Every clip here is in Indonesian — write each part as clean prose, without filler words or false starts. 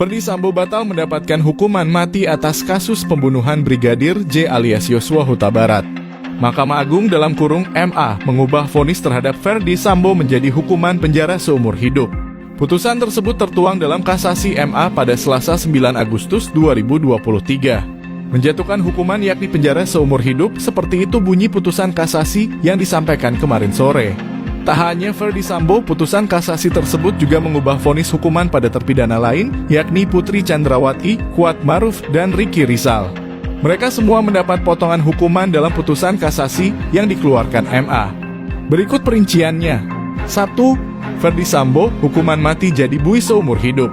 Ferdy Sambo batal mendapatkan hukuman mati atas kasus pembunuhan Brigadir J alias Yosua Huta Barat. Mahkamah Agung dalam kurung MA mengubah vonis terhadap Ferdy Sambo menjadi hukuman penjara seumur hidup. Putusan tersebut tertuang dalam kasasi MA pada Selasa 9 Agustus 2023. Menjatuhkan hukuman yakni penjara seumur hidup, seperti itu bunyi putusan kasasi yang disampaikan kemarin sore. Tak hanya Ferdy Sambo, putusan kasasi tersebut juga mengubah vonis hukuman pada terpidana lain, yakni Putri Chandrawati, Kuat Maruf, dan Ricky Rizal. Mereka semua mendapat potongan hukuman dalam putusan kasasi yang dikeluarkan MA. Berikut perinciannya. 1. Ferdy Sambo, hukuman mati jadi bui seumur hidup.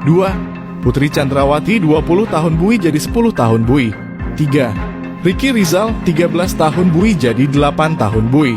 2. Putri Chandrawati 20 tahun bui jadi 10 tahun bui. 3. Ricky Rizal 13 tahun bui jadi 8 tahun bui.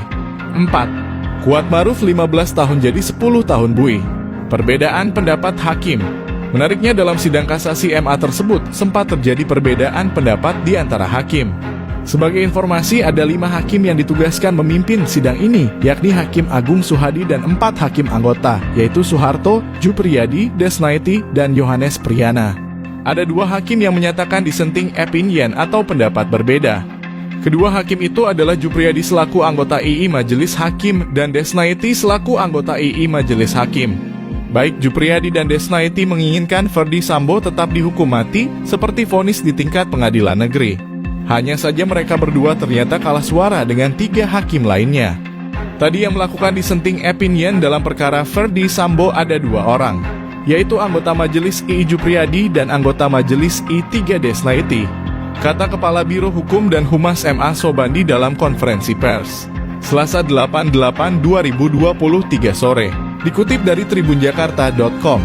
4. Kuat Maruf 15 tahun jadi 10 tahun bui. Perbedaan pendapat hakim. Menariknya dalam sidang kasasi MA tersebut sempat terjadi perbedaan pendapat di antara hakim. Sebagai informasi, ada 5 hakim yang ditugaskan memimpin sidang ini, yakni Hakim Agung Suhadi dan 4 hakim anggota, yaitu Soeharto, Jupriyadi, Desnaiti, dan Yohanes Priyana. Ada 2 hakim yang menyatakan dissenting opinion atau pendapat berbeda. Kedua hakim itu adalah Jupriyadi selaku anggota II Majelis Hakim dan Desnaiti selaku anggota II Majelis Hakim. Baik Jupriyadi dan Desnaiti menginginkan Ferdy Sambo tetap dihukum mati seperti vonis di tingkat pengadilan negeri. Hanya saja mereka berdua ternyata kalah suara dengan 3 hakim lainnya. Tadi yang melakukan dissenting opinion dalam perkara Ferdy Sambo ada 2 orang, yaitu anggota Majelis II Jupriyadi dan anggota Majelis I3 Desnaiti, kata Kepala Biro Hukum dan Humas MA Sobandi dalam konferensi pers Selasa 8/8/2023 sore, dikutip dari tribunjakarta.com.